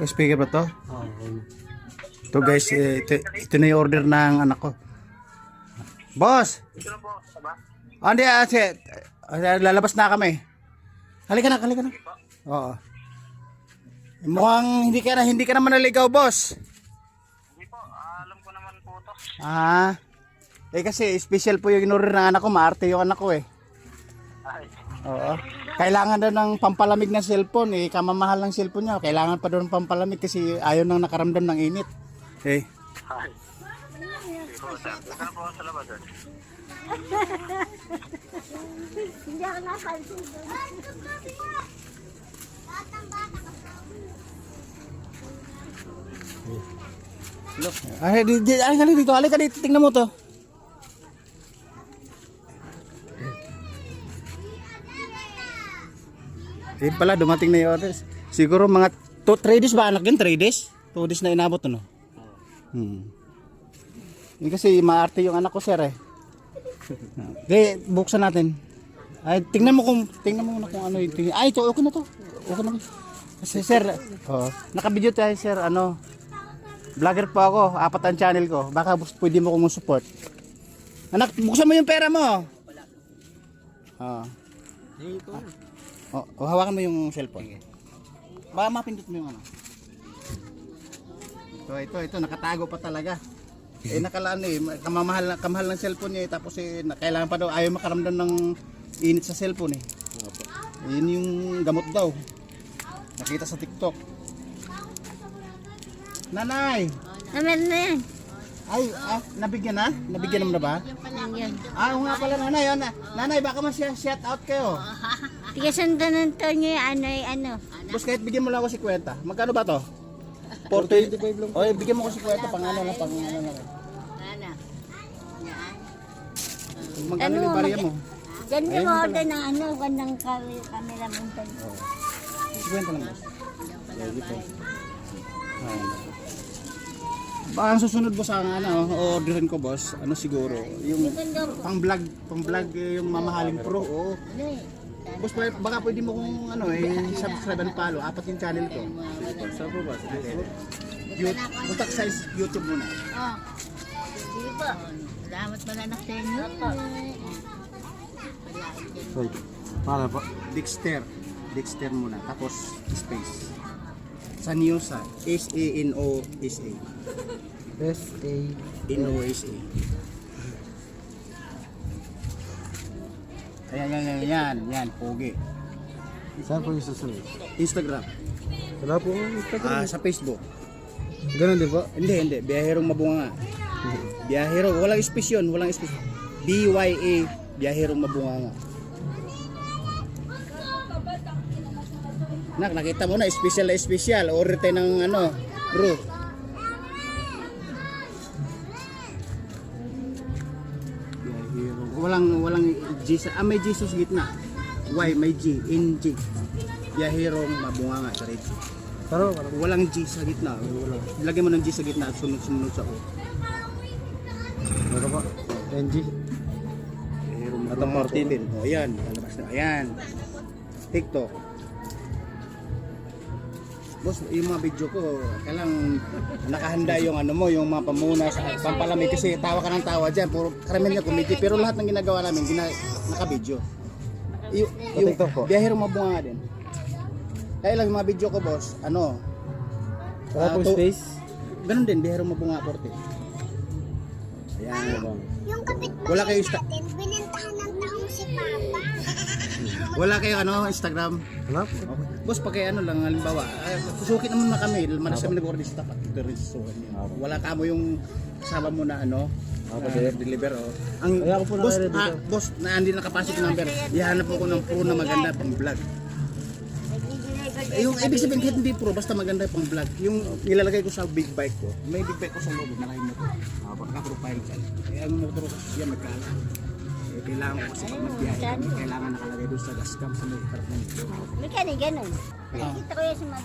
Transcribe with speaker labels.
Speaker 1: Speaker ba to?
Speaker 2: Oo.
Speaker 1: Ito guys, ito na yung order ng anak ko. Boss! Hindi, lalabas na kami. Halika na. Oo. Mukhang hindi ka naman naligaw, boss.
Speaker 3: Hindi po, alam ko naman po to.
Speaker 1: Kasi special po yung in-order ng anak ko, maarte yung anak ko eh.
Speaker 3: Ay,
Speaker 1: Oo. Kailangan daw ng pampalamig na cellphone eh, kamamahal ng cellphone niya. Kailangan pa daw ng pampalamig kasi ayaw nang nakaramdam ng init.
Speaker 3: ay. Hindi po, sir. Saan po ako sa labas, sir?
Speaker 4: Hindi ako napansin.
Speaker 1: Look. Halika dito, tingnan mo to. Ayun pala, dumating na yung orders. Siguro mga 3 days ba anak yun? 3 days? 2 days na inabot ano? Yun kasi maarte yung anak ko sir eh. Okay, buksan natin. Ay, tingnan mo muna kung ano yung tingin. Ay, ito, okay na to. Okay na. Kasi sir, naka-video tayo sir, vlogger po ako, 4 ang channel ko. Baka pwede mo kong support. Anak, buksan mo yung pera mo. Hawakan mo yung cellphone. Baka mapindot mo yung ano. Ito, nakatago pa talaga. Nakalaan kamahal ng cellphone niya tapos kailangan pa daw, ayaw makaramdam ng init sa cellphone eh. Yun yung gamot daw. Nakita sa TikTok. Nanay!
Speaker 4: Naman na yan.
Speaker 1: Nabigyan na? Nabigyan naman na ba?
Speaker 4: Yan.
Speaker 1: Oo nga pala nanay. Nanay, baka shout out kayo.
Speaker 4: Tigasandan ng to niya, ano.
Speaker 1: Boss, kahit bigyan mo lang ako si Kwenta. Magkano ba to? 425 lang. Oy, bigyan mo ko si Kwenta pang ano lang.
Speaker 4: Ano?
Speaker 1: Magkano yung barya mo?
Speaker 4: Ganda mo ako ng gandang camera mo.
Speaker 1: Si Kwenta lang boss. Baka ang susunod boss ang orderin ko boss, siguro, yung pang-vlog yung mamahaling pro. Oo. Boss, baka pwede mo kung subscribe and follow, 4 yung channel ko. Saan po ba? Punta sa YouTube muna.
Speaker 4: Sige po. Salamat malanak sa inyo.
Speaker 1: Para po? Dexter muna, tapos space. Sanyosa, S-A-N-O-S-A. S-A-N-O-S-A. Yan, pogi.
Speaker 2: Saan po yung susunod?
Speaker 1: Instagram.
Speaker 2: Wala po ang Instagram.
Speaker 1: Sa Facebook.
Speaker 2: Ganun din po?
Speaker 1: Hindi. Biyaherong Mabunga. Biyahero, walang space yun, BYA, Biyaherong Mabunga. Nakita mo na, special. Order tayo ng bro. Walang G may G sa gitna. Y may G, NG. Biyaherong Mabunga sa red.
Speaker 2: Pero
Speaker 1: walang G sa gitna. Lagyan mo ng G sa gitna, sunod sa O.
Speaker 2: ano po? NG.
Speaker 1: Biyaherong Mabunga. Ayan, lalabas na. Ayan. TikTok. Boss, yung mga video ko, kailang nakahanda yung yung mga pamuna sa pampalamig kasi tawa ka ng tawa dyan, puro karamihan nga comedy, pero lahat ng ginagawa namin, naka-video. Yung
Speaker 2: TikTok po?
Speaker 1: Biyaherong Mabunga din. Kaya lang yung mga video ko, boss,
Speaker 2: Wala pong space?
Speaker 1: Ganun din, Biyaherong Mabunga 40. Ayan.
Speaker 4: Yung
Speaker 1: Wala kayo
Speaker 4: natin, binentahan ng taong si Papa.
Speaker 1: Wala kayo Instagram?
Speaker 2: Wala po.
Speaker 1: Okay. Boss, pag lang halimbawa, susukit naman na kami, manas kami nag-order sa tapat. Wala ka mo yung kasama mo na deliver.
Speaker 2: Kaya ako po
Speaker 1: boss,
Speaker 2: naka-ready dito.
Speaker 1: boss, hindi nakapasok yung number. Ihanap ko ng pro na maganda pang vlog. Yung ibig sabihin kahit hindi pro, basta maganda pang vlog. Yung nilalagay ko sa big bike ko, may big bike ko sa loob, nakahin mo ko. Naka-profile ka. Ang motor ko, yan magkala. Kailangan ko kasi pag magbiyahe kami, kailangan nakalagay doon sa gas cam sa may harap ng ito.
Speaker 4: May ganun. Nakita ko yan sa mga